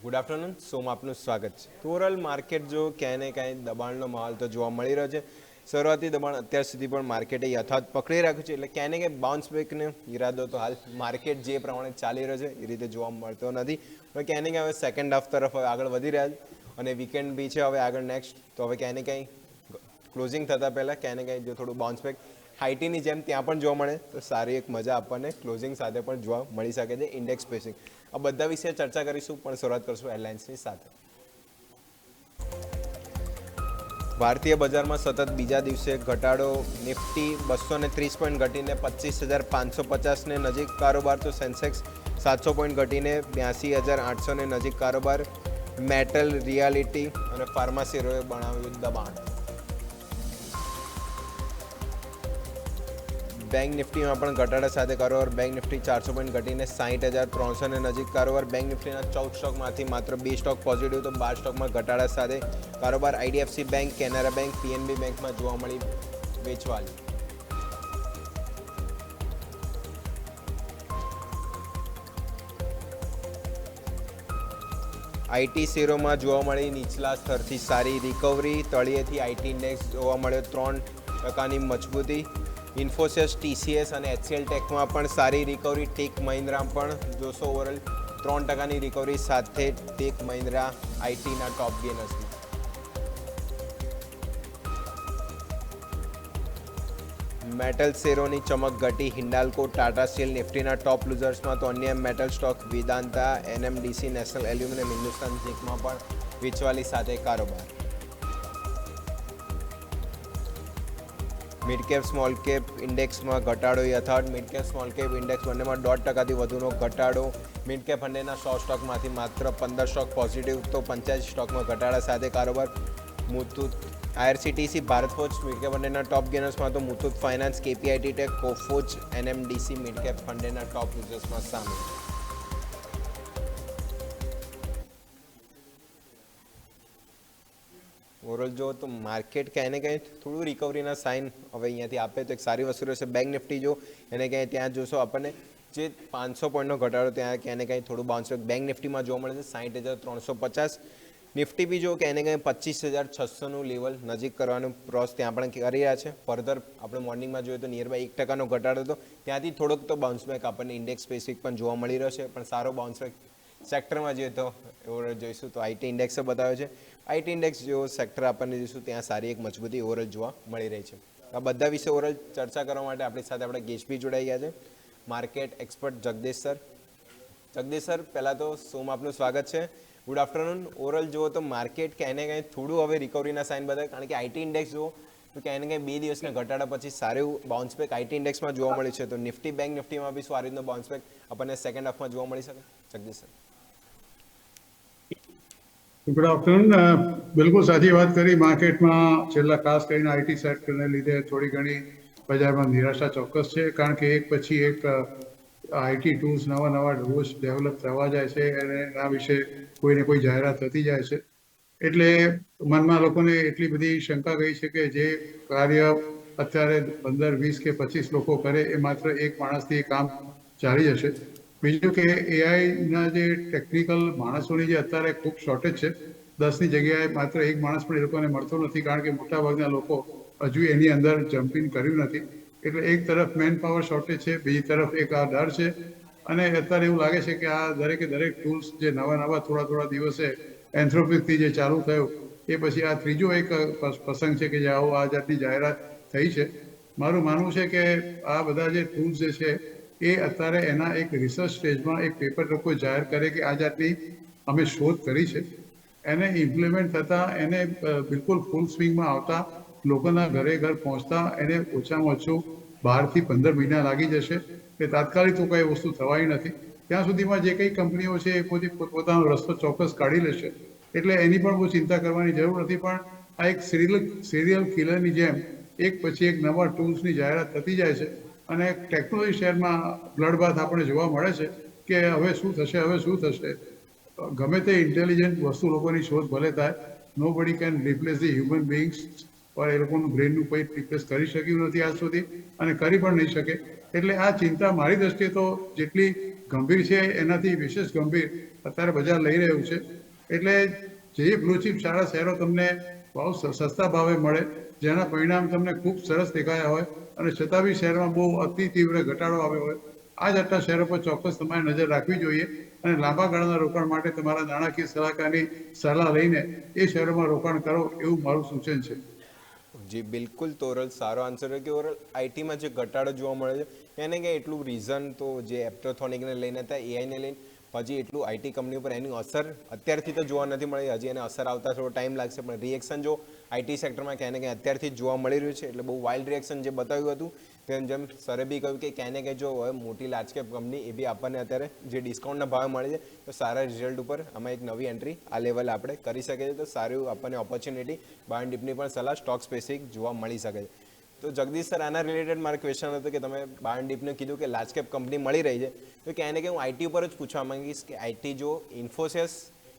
Good afternoon. સોમાં આપનું સ્વાગત છે. ઓવરઓલ માર્કેટ જો ક્યાંય ને ક્યાંય દબાણનો માહોલ તો જોવા મળી રહ્યો છે. શરૂઆતી દબાણ અત્યાર સુધી પણ માર્કેટે યથાવત પકડી રાખ્યું છે, એટલે ક્યાંય ને ક્યાંય બાઉન્સ બેકનો ઈરાદો તો હાલ માર્કેટ જે પ્રમાણે ચાલી રહ્યો છે એ રીતે જોવા મળતો નથી. હવે ક્યાંય ને ક્યાંય હવે સેકન્ડ હાફ તરફ હવે આગળ વધી રહ્યા છે અને વીકેન્ડ બી છે હવે આગળ નેક્સ્ટ. તો હવે ક્યાંય ને ક્યાંય ક્લોઝિંગ થતાં પહેલાં ક્યાંય ને ક્યાંય જો થોડું બાઉન્સ બેક હાઈટીની જેમ ત્યાં પણ જોવા મળે તો સારી એક મજા આપણને ક્લોઝિંગ સાથે પણ જોવા મળી શકે છે. ઇન્ડેક્સ સ્પેસિંગ આ બધા વિશે ચર્ચા કરીશું, પણ શરૂઆત કરશું એરલાઇન્સની સાથે. ભારતીય બજારમાં સતત બીજા દિવસે ઘટાડો. નિફ્ટી 230 પોઈન્ટ ઘટીને 25,550ને નજીક કારોબાર, તો સેન્સેક્સ 700 પોઈન્ટ ઘટીને 82,800ને નજીક કારોબાર. મેટલ, રિયાલિટી અને ફાર્માસીરોએ બનાવ્યું દબાણ. બેંક નિફ્ટીમાં પણ ઘટાડા સાથે કારોબાર. બેંક નિફ્ટી 400 પોઈન્ટ ઘટીને 60,300ને નજીક કારોબાર. બેંક નિફ્ટીના 14 સ્ટોકમાંથી માત્ર 2 સ્ટોક પોઝિટિવ, તો 12 સ્ટોકમાં ઘટાડા સાથે કારોબાર. IDFC bank, Canara bank, PNB બેંકમાં જોવા મળી વેચવાલી. આઈટી શેરોમાં જોવા મળી નીચલા સ્તરથી સારી રિકવરી. તળિયેથી આઈટી ઇન્ડેક્સ જોવા મળ્યો 3%ની મજબૂતી. ઇન્ફોસિસ, ટીસીએસ અને એચસીએલ ટેકમાં પણ સારી રિકવરી. ટેક મહિન્દ્રા પણ જોશો ઓવરઓલ 3%ની રિકવરી સાથે ટેક મહિન્દ્રા આઈટીના ટોપ ગેનર્સમાં. મેટલ શેરોની ચમક ઘટી. હિન્ડાલ્કો, ટાટા સ્ટીલ નિફ્ટીના ટોપ લૂઝર્સમાં, તો અન્ય metal stock Vedanta, NMDC, national aluminium, Hindustan ઝિંકમાં પણ વેચવાલી સાથે કારોબાર. મિડ કેપ સ્મોલ કેપ ઇન્ડેક્સમાં ઘટાડો યથાવત. Mid cap small cap index બંનેમાં 0.5%થી વધુનો ઘટાડો. મિડ કેપ ફંડના 100 સ્ટોકમાંથી માત્ર 15 સ્ટોક પોઝિટિવ, તો 85 સ્ટોકમાં ઘટાડા સાથે કારોબાર. Muthoot, IRCTC, Bharat Forge mid cap ફંડના ટોપ ગેનર્સમાં, તો Muthoot finance, KPIT Tech, Coforge, NMDC mid cap ફંડના ટોપ યુઝર્સમાં સામેલ. ઓવરઓલ જો તો માર્કેટ ક્યાંય ને ક્યાંય થોડું રિકવરીના સાઇન હવે અહીંયાથી આપે તો એક સારી વસ્તુ રહેશે. બેંક નિફ્ટી જો એને ક્યાંય ત્યાં જોશો આપણને જે 500 પોઈન્ટનો ઘટાડો ત્યાં ક્યાંય ને ક્યાંય થોડું બાઉન્સ બેક બેંક નિફ્ટીમાં જોવા મળે છે 60,350. નિફ્ટી બી જો ક્યાંય ને ક્યાંય 25,600નું લેવલ નજીક કરવાનું ક્રોસ ત્યાં પણ કરી રહ્યા છે. ફર્ધર આપણે મોર્નિંગમાં જોઈએ તો નિયર બાય 1%નો ઘટાડો હતો, ત્યાંથી થોડોક તો બાઉન્સ બેક આપણને ઇન્ડેક્સ સ્પેસિફિક પણ જોવા મળી રહ્યો છે. પણ સારો બાઉન્સ બેક સેક્ટરમાં જોઈએ તો ઓવરઓલ જોઈશું તો આઈટી ઇન્ડેક્સે બતાવ્યો છે. આઈટી ઇન્ડેક્સ જેવો સેક્ટર આપણને જોઈશું ત્યાં સારી એક મજબૂતી ઓવરઓલ જોવા મળી રહી છે. આ બધા વિશે ઓવરઓલ ચર્ચા કરવા માટે આપણી સાથે આપણા ગેસ્ટ બી જોડાઈ ગયા છે. Market expert Jagdish sir. Jagdish sir, પહેલાં તો શોમાં આપનું સ્વાગત છે. Good afternoon. ઓવરઓલ જુઓ તો માર્કેટ ક્યાંય ને ક્યાંય થોડું હવે રિકવરીના સાઇન બતાવે, કારણ કે આઈટી ઇન્ડેક્સ જુઓ તો ક્યાંય ને ક્યાંય 2 દિવસના ઘટાડા પછી સારું બાઉન્સ બેક આઈટી ઇન્ડેક્સમાં જોવા મળ્યું છે. તો નિફ્ટી, બેંક નિફ્ટીમાં બી શું આ રીતનો બાઉન્સ બેક આપણને સેકન્ડ હાફમાં જોવા મળી શકે? જગદીશ સર. Good afternoon. બિલકુલ સાચી વાત કરી. માર્કેટમાં છેલ્લા ખાસ કરીને આઈટી સેક્ટરને લીધે થોડી ઘણી બજારમાં નિરાશા ચોક્કસ છે, કારણ કે એક પછી એક આઈટી ટૂલ્સ નવા રોજ ડેવલપ થવા જાય છે અને એના વિશે કોઈને કોઈ જાહેરાત થતી જાય છે. એટલે મનમાં લોકોને એટલી બધી શંકા ગઈ છે કે જે કાર્ય અત્યારે 15, 20 કે 25 લોકો કરે એ માત્ર એક માણસથી કામ ચાલી જશે. બીજું કે એઆઈના જે ટેકનિકલ માણસોની જે અત્યારે ખૂબ શોર્ટેજ છે, 10ની જગ્યાએ માત્ર એક માણસ પણ એ લોકોને મળતો નથી, કારણ કે મોટાભાગના લોકો હજુ એની અંદર જમ્પિંગ કર્યું નથી. એટલે એક તરફ મેન પાવર શોર્ટેજ છે, બીજી તરફ એક આ ડર છે. અને અત્યારે એવું લાગે છે કે આ દરેક ટૂલ્સ જે નવા થોડા દિવસે એન્થ્રોપિકથી જે ચાલુ થયું એ પછી આ ત્રીજો એક પ્રસંગ છે કે જે આવો આ જાતની જાહેરાત થઈ છે. મારું માનવું છે કે આ બધા જે ટૂલ્સ જે છે એ અત્યારે એના એક રિસર્ચ સ્ટેજમાં એક પેપર લોકો જાહેર કરે કે આ જાતની અમે શોધ કરી છે, એને ઇમ્પ્લિમેન્ટ થતાં એને બિલકુલ ફૂલ સ્વિંગમાં આવતા લોકોના ઘર પહોંચતા એને ઓછામાં ઓછું 12 થી 15 મહિના લાગી જશે. કે તાત્કાલિક તો કઈ વસ્તુ થવાની નથી. ત્યાં સુધીમાં જે કંઈ કંપનીઓ છે એ પોતાનો રસ્તો ચોક્કસ કાઢી લેશે. એટલે એની પણ બહુ ચિંતા કરવાની જરૂર નથી. પણ આ એક સિરિયલ કિલરની જેમ એક પછી એક નવા ટૂલ્સની જાહેરાત થતી જાય છે અને ટેકનોલોજી શેરમાં બ્લડબાથ આપણે જોવા મળે છે કે હવે શું થશે. ગમે તે ઇન્ટેલિજન્ટ વસ્તુ લોકોની શોધ ભલે થાય, નો બડી can replace the human beings. પણ એ લોકોનું બ્રેનનું કોઈ રિપ્લેસ કરી શક્યું નથી આજ સુધી અને કરી પણ નહીં શકે. એટલે આ ચિંતા મારી દ્રષ્ટિએ તો જેટલી ગંભીર છે એનાથી વિશેષ ગંભીર અત્યારે બજાર લઈ રહ્યું છે. એટલે જે બ્લુચિપ સારા શેરો તમને બહુ સસ્તા ભાવે મળે, જેના પરિણામ તમને ખૂબ સરસ દેખાયા હોય અને છતાં બી શેરમાં બહુ અતિ તીવ્ર ઘટાડો આવ્યો હોય, આ જ આટલા શેરો પર ચોક્કસ તમારે નજર રાખવી જોઈએ અને લાંબા ગાળાના રોકાણ માટે તમારા નાણાકીય સલાહકારની સલાહ લઈને એ શેરોમાં રોકાણ કરો, એવું મારું સૂચન છે. જી બિલકુલ તોરલ, સારો આન્સર છે કે ઓરલ આઈટીમાં જે ઘટાડો જોવા મળે છે એને કંઈ એટલું રીઝન તો જે એપ્ટોથોનિકને લઈને હતા, એઆઈને લઈને પછી એટલું આઈટી કંપની ઉપર એની અસર અત્યારથી તો જોવા નથી મળી, હજી એને અસર આવતા થોડો ટાઈમ લાગશે, પણ રિએક્શન જો આઈટી સેક્ટરમાં ક્યાંય ને ક્યાંય અત્યારથી જ જોવા મળી રહ્યું છે. એટલે બહુ વાઇલ્ડ રિએક્શન જે બતાવ્યું હતું તેમ જેમ સરે બી કહ્યું કે ક્યાંય ને ક્યાંય જો હોય મોટી લાર્જ કેપ કંપની એ બી આપણને અત્યારે જે ડિસ્કાઉન્ટના ભાવે મળે છે તો સારા રિઝલ્ટ ઉપર આમાં એક નવી એન્ટ્રી આ લેવલે આપણે કરી શકીએ છીએ. તો સારું આપણને ઓપોર્ચ્યુનિટી બાય ડીપની પણ સલાહ સ્ટોક સ્પેસિફિક જોવા મળી શકે છે. તો જગદીશ સર, આના રિલેટેડ મારો ક્વેશ્ચન હતો કે તમે બાય ડીપને કીધું કે લાર્જ કેપ કંપની મળી રહી છે, તો ક્યાંય ને ક્યાંય હું આઈટી ઉપર જ પૂછવા માંગીશ કે આઈટી જો ઇન્ફોસિસ,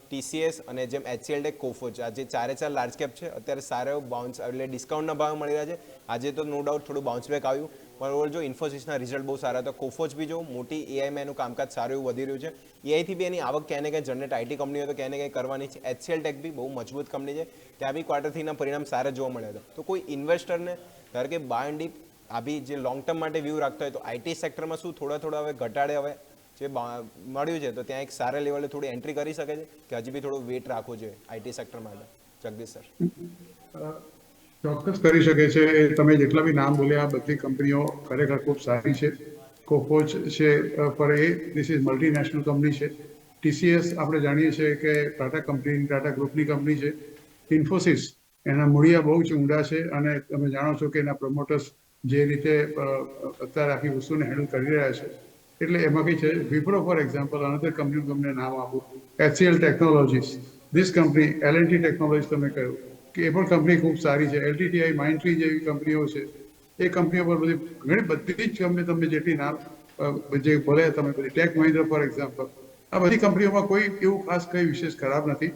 ટીસીએસ અને જેમ એચસીએલ ટેક, કોફોચ આ જે ચારે ચાર લાર્જ કેપ છે અત્યારે સારો બાઉન્સ એટલે ડિસ્કાઉન્ટના ભાવ મળી રહ્યા છે. આજે તો નો ડાઉટ થોડું બાઉન્સ બેક આવ્યું, પણ ઓવર જો ઇન્ફોસિસના રિઝલ્ટ બહુ સારા હતા, કોફોચ બી જો મોટી એઆઈમાં એનું કામકાજ સારું એવું વધી રહ્યું છે, એઆઈથી બી એની આવક ક્યાંય ને ક્યાંય જનરેટ આઈટી કંપનીઓ તો ક્યાંય ને ક્યાંય કરવાની છે. એચસીએલ ટેક બી બહુ મજબૂત કંપની છે, ત્યાં બી ક્વાર્ટર થ્રીના પરિણામ સારા જોવા મળ્યા હતા. તો કોઈ ઇન્વેસ્ટરને ધારો કે બાય ડીપ આ બી જે લોંગ ટર્મ માટે વ્યૂ રાખતો હોય તો આઈટી સેક્ટરમાં શું થોડા હવે ઘટાડે હવે જે મળ્યું છે તો ત્યાં એક સારા લેવલે થોડી એન્ટ્રી કરી શકે છે કે હજી બી થોડું વેટ રાખવું જોઈએ આઈટી સેક્ટર માટે? જગદીશ સર. ચોક્કસ કરી શકે છે. એ તમે જેટલા બી નામ બોલ્યા આ બધી કંપનીઓ ખરેખર ખૂબ સારી છે. કોફોચ છે પર એ ધીસ ઇઝ મલ્ટીનેશનલ કંપની છે. ટીસીએસ આપણે જાણીએ છીએ કે ટાટા કંપની, ટાટા ગ્રુપની કંપની છે. ઇન્ફોસિસ એના મૂળિયા બહુ જ ઊંડા છે અને તમે જાણો છો કે એના પ્રમોટર્સ જે રીતે અત્યારે આખી વસ્તુને હેન્ડલ કરી રહ્યા છે, એટલે એમાં કઈ છે. Wipro for example, another company તમને નામ આપું, HCl technologies, this company, L&T technologies તમે કહ્યું કે એ પણ કંપની ખૂબ સારી છે. એલટીટીઆઈ, માઇન્ડટ્રી જેવી કંપનીઓ છે. એ કંપનીઓ પર બધી જ કંપની તમે જેટલી નામ જે બોલે તમે બધી, ટેક મહિન્દ્રા ફોર એક્ઝામ્પલ, આ બધી કંપનીઓમાં કોઈ એવું ખાસ કઈ વિશેષ ખરાબ નથી.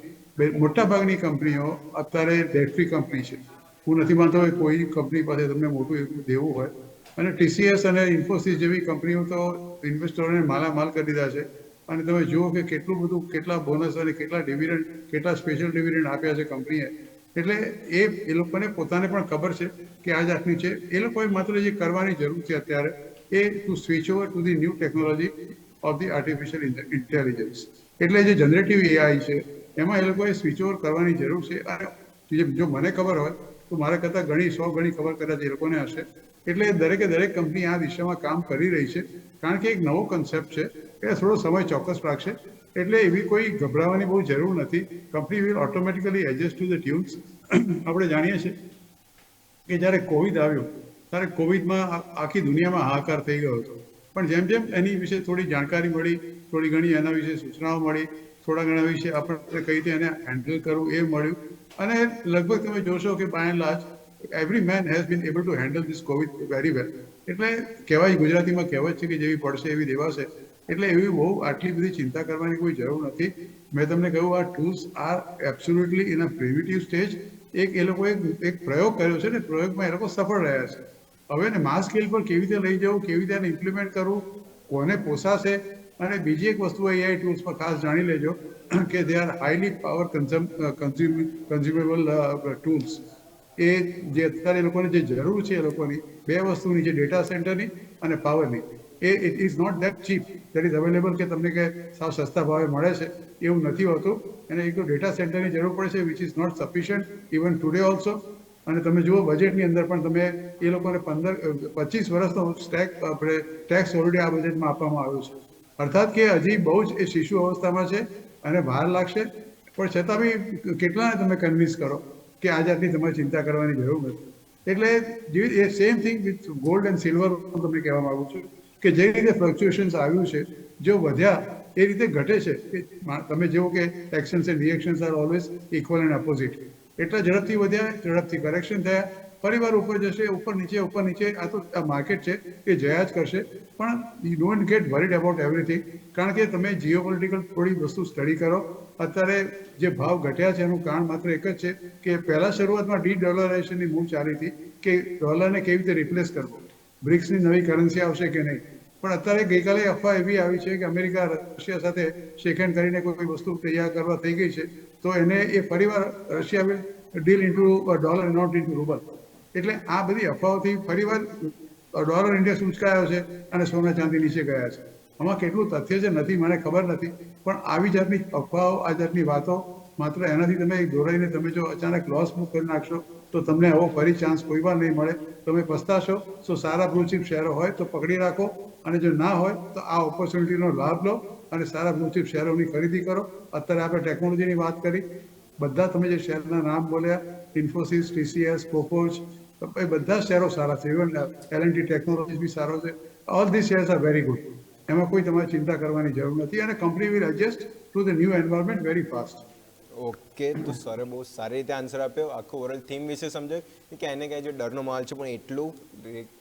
મોટાભાગની કંપનીઓ અત્યારે ડેટ ફ્રી કંપની છે. હું નથી માનતો કે કોઈ કંપની પાસે તમને મોટું એવું દેવું હોય. અને ટીસીએસ અને ઇન્ફોસિસ જેવી કંપનીઓ તો ઇન્વેસ્ટરોને માલામાલ કરી દીધા છે. અને તમે જુઓ કે કેટલું બધું, કેટલા બોનસ અને કેટલા ડિવિડન્ડ, કેટલા સ્પેશિયલ ડિવિડન્ડ આપ્યા છે કંપનીએ. એટલે એ લોકોને પોતાને પણ ખબર છે કે આ જાતની છે. એ લોકોએ માત્ર જે કરવાની જરૂર છે અત્યારે એ to switch over to the new technology of the artificial intelligence. એટલે જે જનરેટિવ એઆઈ છે એમાં એ લોકોએ સ્વિચ ઓવર કરવાની જરૂર છે. અને જો મને ખબર હોય તો મારા કરતાં 100 ગણી ખબર કદાચ એ લોકોને હશે. એટલે દરેક કંપની આ દિશામાં કામ કરી રહી છે, કારણ કે એક નવો કન્સેપ્ટ છે. એટલે થોડો સમય ચોક્કસ લાગશે. એટલે એવી કોઈ ગભરાવાની બહુ જરૂર નથી. Company will automatically adjust to the tunes. આપણે જાણીએ છીએ કે જ્યારે કોવિડ આવ્યો ત્યારે કોવિડમાં આખી દુનિયામાં હાહાકાર થઈ ગયો હતો. પણ જેમ જેમ એની વિશે થોડી જાણકારી મળી, થોડી ઘણી એના વિશે સૂચનાઓ મળી, થોડા ઘણા વિશે આપણે કઈ રીતે એને હેન્ડલ કરવું એ મળ્યું. અને લગભગ તમે જોશો કે by and large every man has been able to handle this covid very well. એટલે કહેવાય, ગુજરાતીમાં કહેવત છે કે જેવી પડશે એવી દેવાશે. એટલે એવી બહુ આટલી બધી ચિંતા કરવાની કોઈ જરૂર નથી. મેં તમને કહ્યું આ tools are absolutely in a primitive stage. એ લોકો એક પ્રયોગ કર્યો છે ને, પ્રયોગમાં એ લોકો સફળ રહ્યા છે. હવે ને માસ સ્કેલ પર કેવી રીતે લઈ જવું, કેવી રીતે એને ઇમ્પ્લિમેન્ટ કરવું, કોને પોસાશે. અને બીજી એક વસ્તુ એઆઈ ટૂલ્સમાં ખાસ જાણી લેજો કે they are highly power consumable tools. એ જે અત્યારે એ લોકોને જે જરૂર છે, એ લોકોની બે વસ્તુની છે, ડેટા સેન્ટરની અને પાવરની. It is not that cheap that is available કે તમને કે સાવ સસ્તા ભાવે મળે છે, એવું નથી હોતું. એને એક તો ડેટા સેન્ટરની જરૂર પડે છે which is not sufficient even today also. અને તમે જુઓ બજેટની અંદર પણ તમે એ લોકોને 25 વર્ષનો આપણે ટેક્સ ઓલરેડી આ બજેટમાં આપવામાં આવ્યો છે. અર્થાત કે હજી બહુ જ એ શિશુ અવસ્થામાં છે અને વાર લાગશે. પણ છતાં બી કેટલાને તમે કન્વિન્સ કરો કે આ જાતની તમારે ચિંતા કરવાની જરૂર નથી. એટલે એ same thing with gold and silver હું તમને કહેવા માંગુ છું કે જે રીતે ફ્લક્ચ્યુએશન્સ આવ્યું છે, જો વધ્યા એ રીતે ઘટે છે. કે તમે જેવો કે actions and reactions are always equal and opposite. એટલા ઝડપથી વધ્યા, ઝડપથી કરેક્શન થયા, ફરીવાર ઉપર જશે, ઉપર નીચે. આ તો આ માર્કેટ છે એ જયા જ કરશે. પણ you don't get worried about everything. કારણ કે તમે જીઓપોલિટિકલ થોડી વસ્તુ સ્ટડી કરો. અત્યારે જે ભાવ ઘટ્યા છે એનું કારણ માત્ર એક જ છે કે પહેલા શરૂઆતમાં ડી-ડોલરાઇઝેશનની મૂવ ચાલી હતી કે ડોલરને કેવી રીતે રિપ્લેસ કરવો, બ્રિક્સની નવી કરન્સી આવશે કે નહીં. પણ અત્યારે ગઈકાલે અફવા એવી આવી છે કે અમેરિકા રશિયા સાથે શેકહેન્ડ કરીને કોઈ વસ્તુ તૈયાર કરવા થઈ ગઈ છે, તો એને એ ફરીવાર Russia will deal into dollar not into rouble. એટલે આ બધી અફવાઓથી ફરીવાર ડોલર ઇન્ડેક્સ ઉંચકાયો છે અને સોના ચાંદી નીચે ગયા છે. આમાં કેટલું તથ્ય છે નથી મને ખબર નથી, પણ આવી જાતની અફવાઓ, આ જાતની વાતો માત્ર એનાથી તમે દોરાઈને તમે જો અચાનક લોસ બુક કરી નાખશો તો તમને આવો ફરી ચાન્સ કોઈ વાર નહીં મળે. તમે પસ્તાશો. તો સારા બ્લુ ચિપ શેરો હોય તો પકડી રાખો, અને જો ના હોય તો આ ઓપોર્ચ્યુનિટીનો લાભ લો અને સારા બ્લુ ચિપ શેરોની ખરીદી કરો. અત્યારે આપણે ટેકનોલોજીની વાત કરી, બધા તમે જે શેરના નામ બોલ્યા, ઇન્ફોસિસ, ટીસીએસ, કોફોર્જ, એ બધા શેરો સારા છે. ઇવન L&T ટેકનોલોજીસ બી સારો છે. All this shares are very good. એમાં કોઈ તમારે ચિંતા કરવાની જરૂર નથી, અને company will adjust to the new environment very fast. Okay, તો સરે બહુ સારી રીતે આન્સર આપ્યો. આખું ઓવરઓલ થીમ વિશે સમજાયું કે ક્યાંય ને ક્યાંય જે ડરનો માહોલ છે, પણ એટલું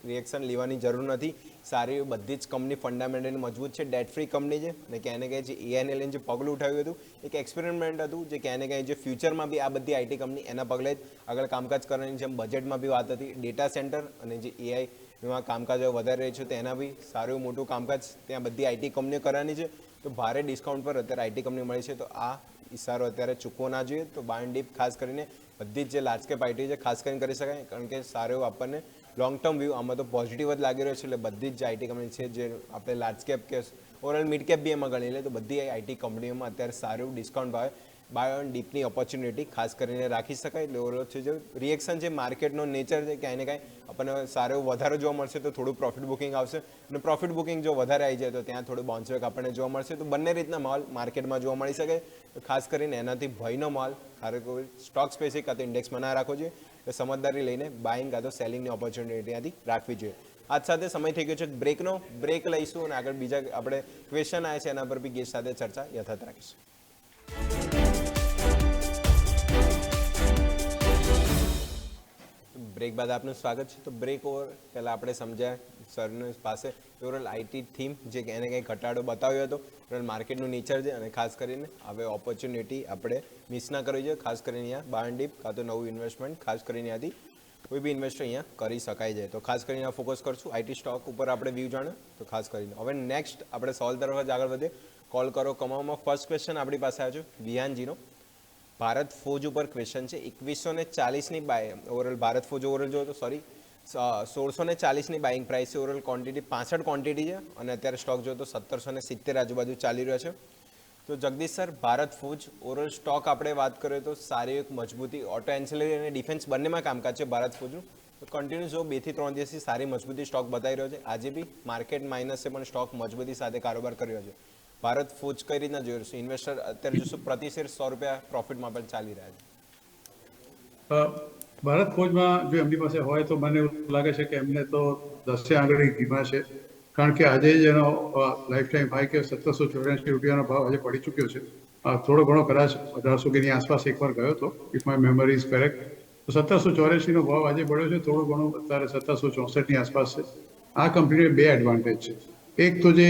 રિએક્શન લેવાની જરૂર નથી. સારી બધી જ કંપની ફંડામેન્ટલી મજબૂત છે, ડેટ ફ્રી કંપની છે, અને ક્યાંય ને ક્યાંય જે એઆઈને લઈને જે પગલું ઉઠાવ્યું હતું એક એક્સપેરિમેન્ટ હતું, જે ક્યાંય ને ક્યાંય જે ફ્યુચરમાં બી આ બધી આઈટી કંપની એના પગલે જ આગળ કામકાજ કરવાની, જેમ બજેટમાં બી વાત હતી, ડેટા સેન્ટર અને જે એઆઈ એમાં કામકાજ વધારે રહ્યું છે, તેના બી સારું મોટું કામકાજ ત્યાં બધી આઈટી કંપનીઓ કરવાની છે. તો ભારે ડિસ્કાઉન્ટ પર અત્યારે આઈટી કંપની મળી છે, તો આ ઇશારો અત્યારે ચૂકવો ના જોઈએ. તો બાય એન્ડ ડીપ ખાસ કરીને બધી જ જે લાર્જ કેપ આઈટી છે ખાસ કરીને કરી શકાય, કારણ કે સારું એવું આપણને લોંગ ટર્મ વ્યૂ આમાં તો પોઝિટિવ જ લાગી રહ્યો છે. એટલે બધી જ આઈટી કંપની છે જે આપણે લાર્જ કેપ કે ઓવરઓલ મિડ કેપ બી એમાં ગણી લે, તો બધી આઈટી કંપનીઓમાં અત્યારે સારું ડિસ્કાઉન્ટ ભાવે બાય ઓન ડીપની ઓપોર્ચ્યુનિટી ખાસ કરીને રાખી શકાય. એટલે ઓવરઓલ છે જે રિએક્શન છે, માર્કેટનો નેચર છે, ક્યાંય ને કાંઈ આપણને સારો એવો વધારો જોવા મળશે તો થોડું પ્રોફિટ બુકિંગ આવશે, અને પ્રોફિટ બુકિંગ જો વધારે આવી જાય તો ત્યાં થોડું બાઉન્સ બેક આપણને જોવા મળશે. તો બંને રીતના માહોલ માર્કેટમાં જોવા મળી શકે. તો ખાસ કરીને એનાથી ભયનો માહોલ ખાસ કોઈ સ્ટોક સ્પેસિફિક કાં તો ઇન્ડેક્સમાં ના રાખવો જોઈએ. એટલે સમજદારી લઈને બાઇંગ કાં તો સેલિંગની ઓપોર્ચ્યુનિટી ત્યાંથી રાખવી જોઈએ. આજ સાથે સમય થઈ ગયો છે બ્રેકનો. બ્રેક લઈશું અને આગળ બીજા આપણે ક્વેશ્ચન આવે છે એના પર બી ગેસ્ટ સાથે ચર્ચા યથાર્થ રાખીશું. બ્રેક બાદ આપનું સ્વાગત છે. તો બ્રેક ઓવર પહેલાં આપણે સમજ્યા સરની પાસે ઓવરઓલ આઈટી થીમ જે એને કંઈ ઘટાડો બતાવ્યો હતો, ઓવરઓલ માર્કેટનું નેચર છે, અને ખાસ કરીને હવે ઓપોર્ચ્યુનિટી આપણે મિસ ના કરવી જોઈએ. ખાસ કરીને અહીંયા બાય એન્ડ ડીપ કાં તો નવું ઇન્વેસ્ટમેન્ટ ખાસ કરીને ત્યાંથી કોઈ બી ઇન્વેસ્ટર અહીંયા કરી શકાય છે. તો ખાસ કરીને ફોકસ કરશું આઈટી સ્ટોક ઉપર આપણે વ્યૂ જાણ્યો. તો ખાસ કરીને હવે નેક્સ્ટ આપણે સવાલ તરફ જ આગળ વધીએ. કોલ કરો કમાવામાં ફર્સ્ટ ક્વેશ્ચન આપણી પાસે આવ્યો છે વિહાનજીનો. ભારત ફોજ ઉપર ક્વેશ્ચન છે. 2140ની by overall Bharat Forge overall જો તો 1640ની બાઇંગ પ્રાઇસ છે. ઓવરઓલ ક્વોન્ટિટી 65 ક્વોન્ટિટી છે, અને અત્યારે સ્ટોક જો તો 1770 આજુબાજુ ચાલી રહ્યો છે. તો Jagdish sir, Bharat Forge overall stock આપણે વાત કરીએ તો સારી એક મજબૂતી ઓટો એન્સિલરી અને ડિફેન્સ બંનેમાં કામકાજ છે ભારત ફોજનું. તો કન્ટિન્યુ જો 2 થી 3 દિવસથી સારી મજબૂતી સ્ટોક બતાવી રહ્યો છે. આજે બી માર્કેટ માઇનસ છે, પણ સ્ટોક મજબૂતી સાથે કારોબાર કરી રહ્યો છે. ભારત ફોજ કઈ રીતના જોઈ રહ્યું છે? ઇન્વેસ્ટર અત્યારે જોશું પ્રતિ શેર ₹100 પ્રોફિટમાં પણ ચાલી રહ્યા છે. ભારત ફોજમાં જો એમની પાસે હોય તો મને એવું લાગે છે કે એમને તો 10 આંગળી ધીમા છે, કારણ કે આજે જ એનો લાઈફ ટાઈમ હાઈ કે ₹1784 ભાવ આજે પડી ચૂક્યો છે. થોડો ઘણો કદાચ 1800 ની આસપાસ એકવાર ગયો હતો, if my memory is correct. તો 1784 ભાવ આજે પડ્યો છે. થોડું ઘણું અત્યારે 1764ની આસપાસ છે. આ કંપનીને 2 એડવાન્ટેજ છે. એક તો જે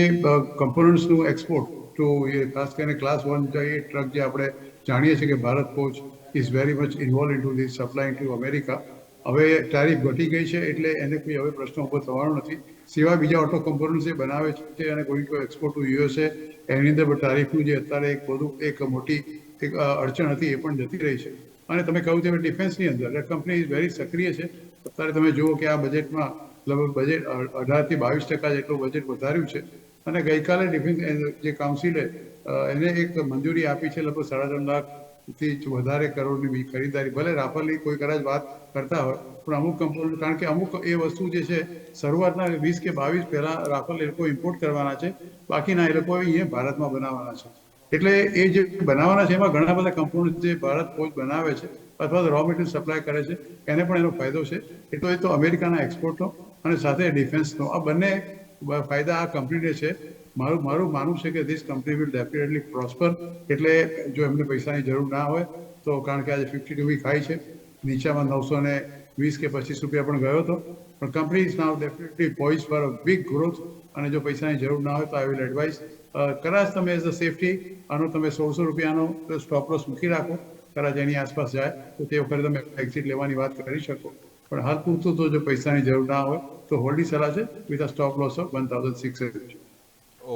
કમ્પોનન્ટ્સનું એક્સપોર્ટ ટુ ખાસ કરીને ક્લાસ 1 ટ્રક જે આપણે જાણીએ છીએ કે Bharat Forge is very much involve in to the supplying to America. હવે ટેરિફ ઘટી ગઈ છે એટલે એને કોઈ હવે પ્રશ્ન ઊભો થવાનો નથી. સિવાય બીજા ઓટો કમ્પોનન્ટ્સ જે બનાવે છે અને કોઈ એક્સપોર્ટ ટુ યુએસએ, એની અંદર ટેરિફનું જે અત્યારે એક મોટી એક અડચણ હતી એ પણ જતી રહી છે. અને તમે કહ્યું તેમ ડિફેન્સની અંદર કંપની વેરી સક્રિય છે. અત્યારે તમે જુઓ કે આ બજેટમાં લગભગ બજેટ 18 થી 22% જેટલું બજેટ વધાર્યું છે. અને ગઈકાલે ડિફેન્સ જે કાઉન્સિલે એને એક મંજૂરી આપી છે લગભગ 3.5 લાખથી વધારે કરોડની ખરીદારી. ભલે રાફેલની કોઈ કદાચ વાત કરતા હોય, પણ અમુક કંપનીઓ, કારણ કે અમુક એ વસ્તુ જે છે શરૂઆતના 20 કે 22 પહેલા રાફેલ એ લોકો ઇમ્પોર્ટ કરવાના છે, બાકીના એ લોકો અહીંયા ભારતમાં બનાવવાના છે. એટલે એ જે બનાવવાના છે એમાં ઘણા બધા કંપનીઓ જે ભારત ફોજ બનાવે છે અથવા તો રો મટીરિયલ સપ્લાય કરે છે, એને પણ એનો ફાયદો છે. એટલો એ તો અમેરિકાના એક્સપોર્ટનો અને સાથે ડિફેન્સનો, આ બંને ફાયદા આ કંપનીને છે. મારું માનવું છે કે this company will definitely prosper. એટલે જો એમને પૈસાની જરૂર ના હોય તો, કારણ કે આજે 52 વીક હાઈ છે, નીચામાં 920 કે 25 રૂપિયા પણ ગયો હતો, પણ company is now definitely poise for a big growth. અને જો પૈસાની જરૂર ના હોય તો આઈ વિલ એડવાઇઝ કદાચ તમે એઝ અ સેફટી આનો તમે ₹100 સ્ટોપ લોસ મૂકી રાખો. કદાચ એની આસપાસ જાય તો તે વખતે તમે એક્ઝિટ લેવાની વાત કરી શકો. પણ હાલ પૂરતું તો જો પૈસાની જરૂર ના હોય તો હોલ્ડની સલાહ છે with a stop loss of 1600.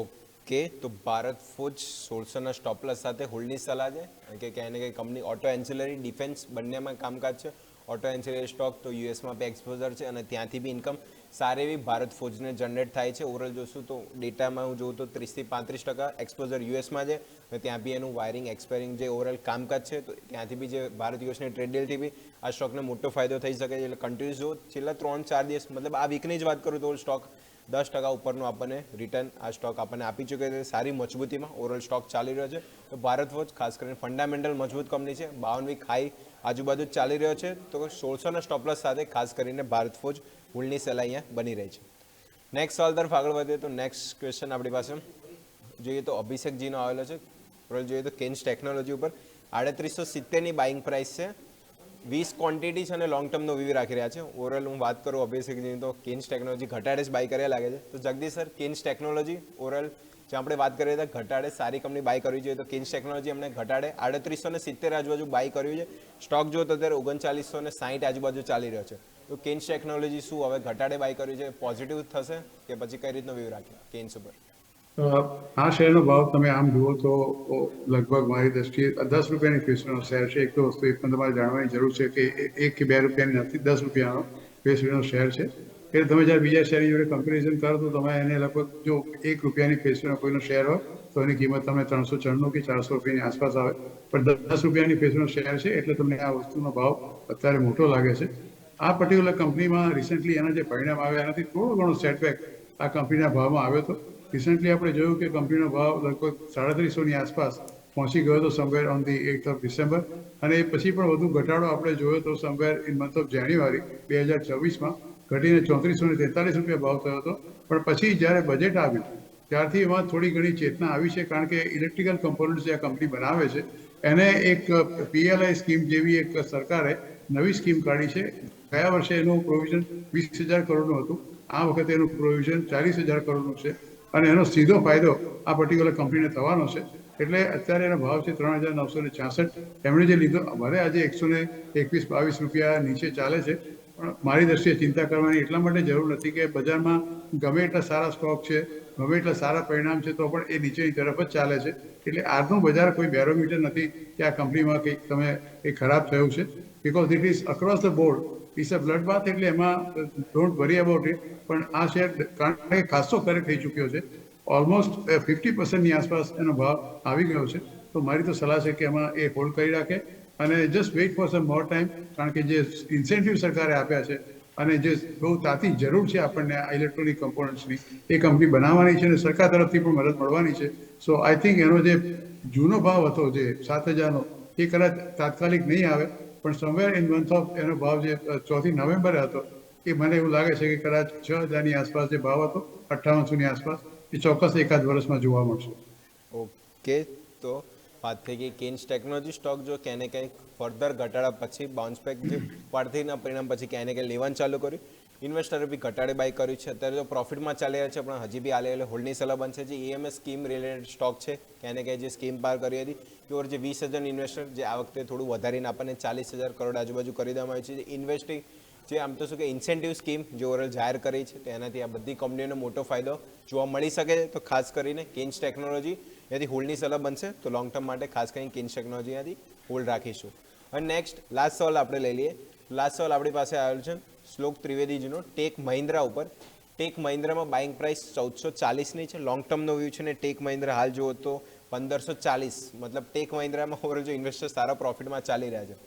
Okay, તો ભારત ફોજ 1600ના સ્ટોપ લોસ સાથે હોલ્ડની સલાહ છે કે ક્યાંય ને ક્યાંય કંપની ઓટો એન્સિલરી ડિફેન્સ બંનેમાં કામકાજ છે. ઓટો એન્સિલરી સ્ટોક તો યુએસમાં બી એક્સપોઝર છે અને ત્યાંથી બી ઇન્કમ સારી એવી ભારત ફોજને જનરેટ થાય છે. ઓવરઓલ જોશું તો ડેટામાં હું જોઉં તો 30-35% એક્સપોઝર યુએસમાં છે અને ત્યાં બી એનું વાયરિંગ એક્સપાયરિંગ જે ઓવરઓલ કામકાજ છે તો ત્યાંથી બી જે ભારત યુએસની ટ્રેડ ડીલથી બી આ સ્ટોકને મોટો ફાયદો થઈ શકે છે. એટલે કન્ટિન્યુઅસ જો છેલ્લા 3-4 દિવસ મતલબ આ વીકની જ વાત કરું તો સ્ટોક 10% ઉપરનું આપણને રિટર્ન આ સ્ટોક આપણને આપી ચૂક્યો છે. સારી મજબૂતીમાં ઓવરઓલ સ્ટોક ચાલી રહ્યો છે. તો ભારત ફોજ ખાસ કરીને ફંડામેન્ટલ મજબૂત કંપની છે. 52 વીક હાઈ આજુબાજુ જ ચાલી રહ્યો છે. તો 1600ના સ્ટોપલોસ સાથે ખાસ કરીને ભારત ફોજ હોલ્ડની સલાહ અહીંયા બની રહી છે. નેક્સ્ટ સવાલ તરફ આગળ વધીએ તો નેક્સ્ટ ક્વેશ્ચન આપણી પાસે જોઈએ તો અભિષેકજીનો આવેલો છે. ઓવરઓલ જોઈએ તો કેન્સ ટેકનોલોજી ઉપર 3870ની બાઇંગ પ્રાઇસ છે. 20 ક્વોન્ટિટી છે અને લોંગ ટર્મનો વ્યૂ રાખી રહ્યા છે. ઓવરઓલ હું વાત કરું અભિષેકજીની તો કેન્સ ટેકનોલોજી ઘટાડે જ બાય કર્યા લાગે છે. તો Jagdish sir, cans technology overall જે આપણે વાત કરીએ તો ઘટાડે સારી કંપની બાય કરવી જોઈએ તો કેન્સ ટેકનોલોજી અમને ઘટાડે 3870 આજુબાજુ બાય કર્યું છે. સ્ટોક જો તો અત્યારે 3960 આજુબાજુ ચાલી રહ્યો છે. તો કેન્સ ટેકનોલોજી શું હવે ઘટાડે બાય કર્યું છે, પોઝિટિવ થશે કે પછી કઈ રીતનો વ્યૂ રાખે કેન્સ ઉપર? આ શેરનો ભાવ તમે આમ જુઓ તો લગભગ મારી દ્રષ્ટિએ 10 રૂપિયાની ફેસનો શેર છે. એક તો વસ્તુ એ પણ તમારે જાણવાની જરૂર છે કે 1 કે 2 રૂપિયાની નથી, 10 રૂપિયાનો ફેસનો શેર છે. એટલે તમે જ્યારે બીજા શેરની જોડે કમ્પેરિઝન કરો તો તમે એને લગભગ જો 1 રૂપિયાની ફેસનો કોઈનો શેર હોય તો એની કિંમત તમને 394 કે 400 રૂપિયાની આસપાસ આવે. પણ 10 રૂપિયાની ફેસનો શેર છે એટલે તમને આ વસ્તુનો ભાવ અત્યારે મોટો લાગે છે. આ પર્ટિક્યુલર કંપનીમાં રિસેન્ટલી એના જે પરિણામ આવ્યા એનાથી થોડો ઘણો સેટબેક આ કંપનીના ભાવમાં આવ્યો હતો. રિસેન્ટલી આપણે જોયું કે કંપનીનો ભાવ લગભગ 3750ની આસપાસ પહોંચી ગયો હતો somewhere on the 8th of December. અને એ પછી પણ વધુ ઘટાડો આપણે જોયો તો સમવેર ઇન મંથ ઓફ જાન્યુઆરી 2024માં ઘટીને 3443 રૂપિયા ભાવ થયો હતો. પણ પછી જ્યારે બજેટ આવ્યું ત્યારથી એમાં થોડી ઘણી ચેતના આવી છે. કારણ કે ઇલેક્ટ્રિકલ કમ્પોનન્ટ જે આ કંપની બનાવે છે એને એક પીએલઆઈ સ્કીમ જેવી એક સરકારે નવી સ્કીમ કાઢી છે. ગયા વર્ષે એનું પ્રોવિઝન 20,000 કરોડનું હતું. આ વખતે એનું પ્રોવિઝન 40,000 કરોડનું છે અને એનો સીધો ફાયદો આ પર્ટિક્યુલર કંપનીને થવાનો છે. એટલે અત્યારે એનો ભાવ છે 3,966. એમણે જે લીધો ભલે આજે 121-22 રૂપિયા નીચે ચાલે છે પણ મારી દ્રષ્ટિએ ચિંતા કરવાની એટલા માટે જરૂર નથી કે બજારમાં ગમે એટલા સારા સ્ટોક છે, ગમે એટલા સારા પરિણામ છે તો પણ એ નીચેની તરફ જ ચાલે છે. એટલે આજનું બજાર કોઈ બેરોમીટર નથી કે આ કંપનીમાં કંઈક તમે એ ખરાબ થયું છે. Because it is across the board it's a blood bath. એટલે એમાં ડોન્ટ વરી અબાઉટ ઇટ. પણ આ શેર કારણ કે ખાસો કરેક્ટ થઈ ચૂક્યો છે. ઓલમોસ્ટ 50%ની આસપાસ એનો ભાવ આવી ગયો છે. તો મારી તો સલાહ છે કે એમાં એ હોલ્ડ કરી રાખે અને just weight for some more time. કારણ કે જે ઇન્સેન્ટિવ સરકારે આપ્યા છે અને જે બહુ તાતી જરૂર છે આપણને આ ઇલેક્ટ્રોનિક કમ્પોનન્ટ્સની એ કંપની બનાવવાની છે અને સરકાર તરફથી પણ મદદ મળવાની છે. સો આઈ થિંક એનો જે જૂનો ભાવ હતો જે 7,000નો એ કદાચ તાત્કાલિક નહીં આવે પણ સમવેર ઇન મંથ ઓફ એનો ભાવ જે 4 નવેમ્બરે હતો એ મને એવું લાગે છે કે કદાચ 6,000ની આસપાસ જે ભાવ હતો 5800ની આસપાસ એ ચોક્કસ એકાદ વર્ષમાં જોવા મળશે. ઓકે, તો વાત થઈ ગઈ કેન્સ ટેકનોલોજી સ્ટોક જો ક્યાંય ને ક્યાંય ફર્ધર ઘટાડા પછી બાઉન્સ બેક જે પડતીના પરિણામ પછી ક્યાંય ને ક્યાંય લેવાનું ચાલુ કર્યું. ઇન્વેસ્ટરે બી ઘટાડે બાય કર્યું છે. અત્યારે તો પ્રોફિટમાં ચાલી રહ્યા છે પણ હજી બી આલે હોલ્ડની સલાહ બનશે. જે ઈએમએસ સ્કીમ રિલેટેડ સ્ટોક છે ક્યાંય ને ક્યાંય જે સ્કીમ પાર કરી હતી પ્યોર જે 20,000 ઇન્વેસ્ટર જે આ વખતે થોડું વધારીને આપણને 40,000 કરોડ આજુબાજુ કરી દેવામાં આવ્યું છે. ઇન્વેસ્ટિંગ જે આમ તો શું કે ઇન્સેન્ટિવ સ્કીમ જે ઓવરઓલ જાહેર કરી છે તો એનાથી આ બધી કંપનીઓને મોટો ફાયદો જોવા મળી શકે છે. તો ખાસ કરીને કેન્સ ટેકનોલોજી એથી હોલ્ડની સલાહ બનશે તો લોંગ ટર્મ માટે ખાસ કરીને કેન્સ ટેકનોલોજી એનાથી હોલ્ડ રાખીશું. અને નેક્સ્ટ લાસ્ટ સવાલ આપણે લઈ લઈએ. લાસ્ટ સવાલ આપણી પાસે આવેલો છે શ્લોક ત્રિવેદીજીનો ટેક મહિન્દ્રા ઉપર. ટેક મહિન્દ્રામાં બાઇંગ પ્રાઇસ 1440ની છે. લોંગ ટર્મનો વ્યૂ છે ને ટેક મહિન્દ્રા હાલ જુઓ તો 1540. મતલબ ટેક મહિન્દ્રામાં ઓવરઓલ જો ઇન્વેસ્ટર સારા પ્રોફિટમાં ચાલી રહ્યા છે.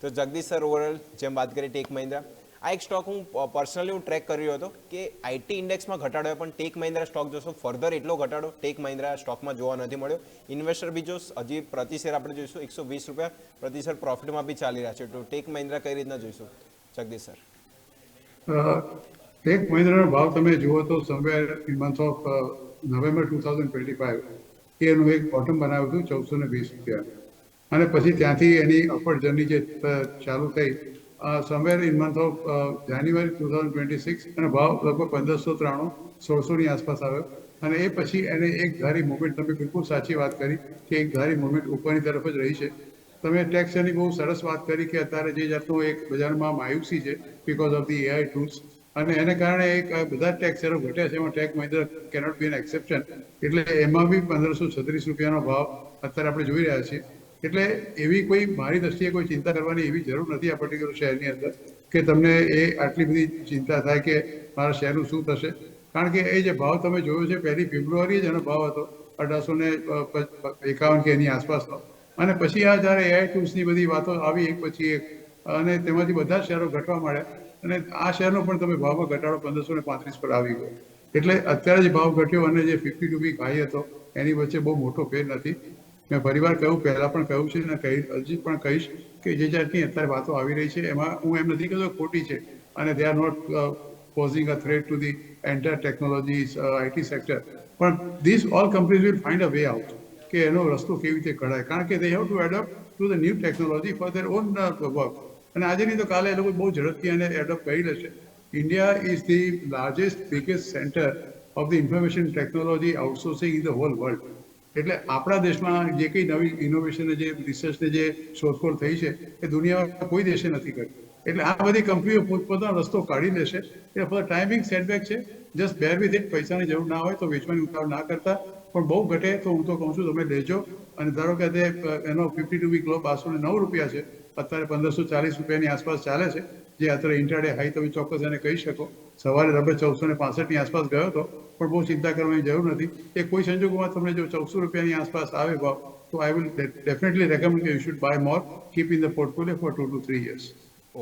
તો જગદીશ સર, ઓવરઓલ જેમ વાત કરીએ ટેક મહિન્દ્રા આ એક સ્ટોક હું પર્સનલી ટ્રેક કરી રહ્યો હતો કે આઈટી ઇન્ડેક્સમાં ઘટાડો હોય પણ ટેક મહિન્દ્રા સ્ટોક જોશો ફર્ધર એટલો ઘટાડો ટેક મહિન્દ્રા સ્ટોકમાં જોવા નથી મળ્યો. ઇન્વેસ્ટર બી જો હજી પ્રતિ શેર આપણે જોઈશું 120 રૂપિયા પ્રતિ શેર પ્રોફિટમાં બી ચાલી રહ્યા છે. તો ટેક મહિન્દ્રા કઈ રીતના જોઈશું જગદીશ સર? ટેક મહિન્દ્રાનો ભાવ તમે જુઓ તો somewhere in month of November 2025 એનું એક બોટમ બનાવ્યું હતું 1420 રૂપિયા અને પછી ત્યાંથી એની અપવર્ડ જર્ની જે ચાલુ થઈ સમવેર ઇન મંથ ઓફ જાન્યુઆરી 2026 અને ભાવ લગભગ 1593-1600ની આસપાસ આવ્યો અને એ પછી એને એક ધારી મુવમેન્ટ, તમે બિલકુલ સાચી વાત કરી કે એક ધારી મુવમેન્ટ ઉપરની તરફ જ રહી છે. તમે ટેક શેરની બહુ સરસ વાત કરી કે અત્યારે જે જાતનું એક બજારમાં માયુસી છે because of the AI tools, અને એને કારણે એક બધા ટેક શેરો ઘટ્યા છે. એમાં Tech Mahindra cannot be an exception. એટલે એમાં બી 1536 રૂપિયાનો ભાવ અત્યારે આપણે જોઈ રહ્યા છીએ. એટલે એવી કોઈ મારી દ્રષ્ટિએ કોઈ ચિંતા કરવાની એવી જરૂર નથી આ પર્ટિક્યુલર શહેરની અંદર કે તમને એ આટલી બધી ચિંતા થાય કે મારા શહેરનું શું થશે. કારણ કે એ જે ભાવ તમે જોયો છે 1 ફેબ્રુઆરીએ જ એનો ભાવ હતો 1851 કે એની આસપાસનો. અને પછી આ જ્યારે એઆઈ ટૂલ્સની બધી વાતો આવી એક પછી એક, અને તેમાંથી બધા શહેરો ઘટવા માંડ્યા, અને આ શહેરનો પણ તમે ભાવમાં ઘટાડો 1535 પર આવી ગયો. એટલે અત્યારે જે ભાવ ઘટ્યો અને જે 52 વીક હાઈ હતો એની વચ્ચે બહુ મોટો ફેર નથી. મેં ફરીવાર કહ્યું, પહેલા પણ કહ્યું છે અને હજી પણ કહીશ કે જે જાતની અત્યારે વાતો આવી રહી છે એમાં હું એમ નથી કહેતો ખોટી છે, અને they are not posing a threat to the entire technologies IT sector, પણ these all companies will find a way out કે એનો રસ્તો કેવી રીતે કઢાય, કારણ કે they have to adapt to the new technology for their own work. અને આજે નહીં તો કાલે એ લોકો બહુ ઝડપથી એને એડોપ્ટ કરી લેશે. India is the largest biggest centre of the information technology outsourcing in the hall world. એટલે આપણા દેશમાં જે કંઈ નવી ઇનોવેશન જે રિસર્ચને જે શોધખોળ થઈ છે એ દુનિયામાં કોઈ દેશે નથી કરી. એટલે આ બધી કંપનીઓ પોતપોતાનો રસ્તો કાઢી લેશે. એટલે ફોર ટાઈમિંગ સેટબેક છે, જસ્ટ બેર વિથ ઇટ. પૈસાની જરૂર ના હોય તો વેચવાની ઉતાવળ ના કરતા, પણ બહુ ઘટે તો હું તો કહું છું તમે લેજો. અને ધારો કે એનો 52 વીક લો 209 રૂપિયા છે, અત્યારે 1540 રૂપિયાની આસપાસ ચાલે છે, જે અત્યારે ઇન્ટરડે હાઈ તમે ચોક્કસ એને કહી શકો. સવારે લગભગ 1465ની આસપાસ ગયો હતો, પણ બહુ ચિંતા કરવાની જરૂર નથી. એ કોઈ સંજોગોમાં તમને જો 1400 રૂપિયાની આસપાસ આવે ભાવ, તો આઈ વિલ ડેફિનેટલી રેકમેન્ડ કે you should buy more, keep in the portfolio for 2 to 3 years.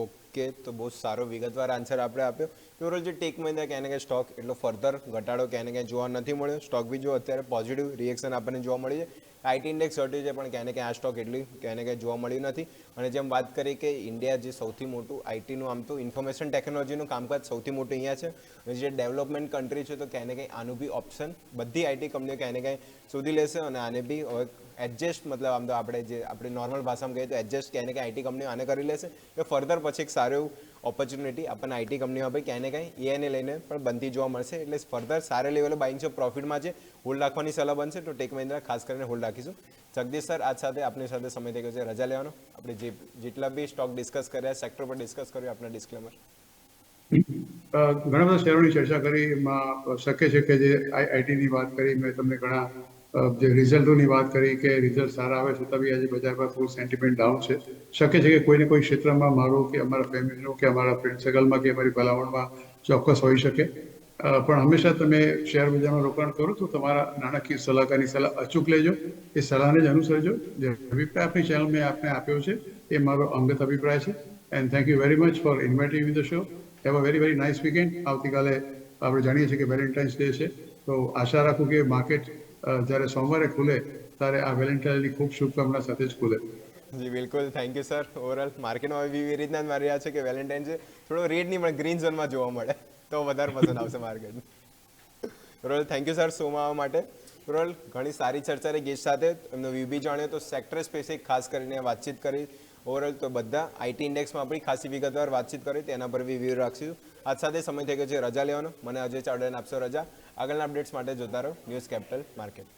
Okay, તો બહુ સારો વિગતવાર આન્સર આપણે આપ્યો. ઓવરઓલ જે ટેક મહિન્દ્રા ક્યાંને ક્યાંય સ્ટોક એટલો ફર્ધર ઘટાડો ક્યાંને ક્યાંય જોવા નથી મળ્યો. સ્ટોક બી જો અત્યારે પોઝિટિવ રિએક્શન આપણને જોવા મળી છે. આઈટી ઇન્ડેક્સ ઘટ્યું છે, પણ ક્યાંને ક્યાંય આ સ્ટોક એટલી ક્યાંને ક્યાંય જોવા મળ્યું નથી. અને જેમ વાત કરી કે ઇન્ડિયા જે સૌથી મોટું આઈટીનું આમ તો ઇન્ફોર્મેશન ટેકનોલોજીનું કામકાજ સૌથી મોટું અહીંયા છે, અને જે ડેવલપમેન્ટ કન્ટ્રી છે, તો ક્યાંને ક્યાંય આનું બી ઓપ્શન બધી આઈટી કંપનીઓ ક્યાંને ક્યાંય શોધી લેશે. અને આને બી હવે એડજસ્ટ, મતલબ આમ તો આપણે નોર્મલ ભાષામાં કહીએ તો એડજસ્ટ ક્યાંને ક્યાંય આઈટી કંપનીઓ આને કરી લેશે. એટલે ફર્ધર પછી એક સારું એવું ઓપોર્ચ્યુનિટી આપણને આઈટી કંપનીમાં ભાઈ ક્યાંને ક્યાંય એઆઈને લઈને પણ બનતી જોવા મળશે. એટલે ફર્ધર સારા લેવલે બાઇંગ છે, પ્રોફિટમાં છે, હોલ્ડ રાખવાની સલાહ બનશે. તો ટેક મહિન્દ્રા ખાસ કરીને હોલ્ડ રાખીશું. જગદીશ સર, આજ સાથે આપની સાથે સમય થઈ ગયો છે રજા લેવાનો. આપણે જેટલા બી સ્ટોક ડિસ્કસ કર્યા, સેક્ટર પર ડિસ્કસ કર્યું, આપણા ડિસ્ક્લેમર. ઘણા બધા શેરોની ચર્ચા કરી. એમાં શક્ય છે કે જે આઈટીની વાત કરી, મેં તમને ઘણા જે રિઝલ્ટોની વાત કરી કે રિઝલ્ટ સારા આવે છતાં બી આજે બજારમાં થોડું સેન્ટિમેન્ટ ડાઉન છે. શક્ય છે કે કોઈને કોઈ ક્ષેત્રમાં મારો કે અમારા ફેમિલીનો કે અમારા ફ્રેન્ડ સર્કલમાં કે અમારી ભલામણમાં ચોક્કસ હોઈ શકે. પણ હંમેશા તમે શેર બજારમાં રોકાણ કરો તો તમારા નાણાકીય સલાહકારની સલાહ અચૂક લેજો, એ સલાહને જ અનુસરજો. જે અભિપ્રાય આપણી ચેનલ મેં આપને આપ્યો છે એ મારો અંગત અભિપ્રાય છે. And thank you very much for inviting me the show. Have a very very nice weekend. આવતીકાલે આપણે જાણીએ છીએ કે વેલેન્ટાઇન્સ ડે છે, તો આશા રાખું કે માર્કેટ જ્યારે સોમવારે ખુલે ત્યારે આ વેલેન્ટાઇનની ખૂબ શુભકામના સાથે જ ખુલે. જી બિલકુલ, થેન્ક યુ સર. ઓવરઓલ માર્કેટમાં બી એવી રીતના જ મારી રહ્યા છે કે વેલેન્ટાઇન છે થોડો રેડ નહીં પણ ગ્રીન ઝોનમાં જોવા મળે તો વધારે પસંદ આવશે market. Overall thank you sir શોમાં આવવા માટે. ઓવરઓલ ઘણી સારી ચર્ચા રહી ગેસ્ટ સાથે, એમનો વ્યૂ બી જાણ્યો, તો સેક્ટર સ્પેસિફિક ખાસ કરીને વાતચીત કરી. ઓવરઓલ તો બધા આઈટી ઇન્ડેક્સમાં આપણી ખાસી વિગતવાર વાતચીત કરી, તેના પર બી વ્યૂ રાખીશું. આજ સાથે સમય થઈ ગયો છે રજા લેવાનો. મને અજય ચાવડાને આપશો રજા. આગળના અપડેટ્સ માટે જોતા રહો ન્યૂઝ કેપિટલ માર્કેટ.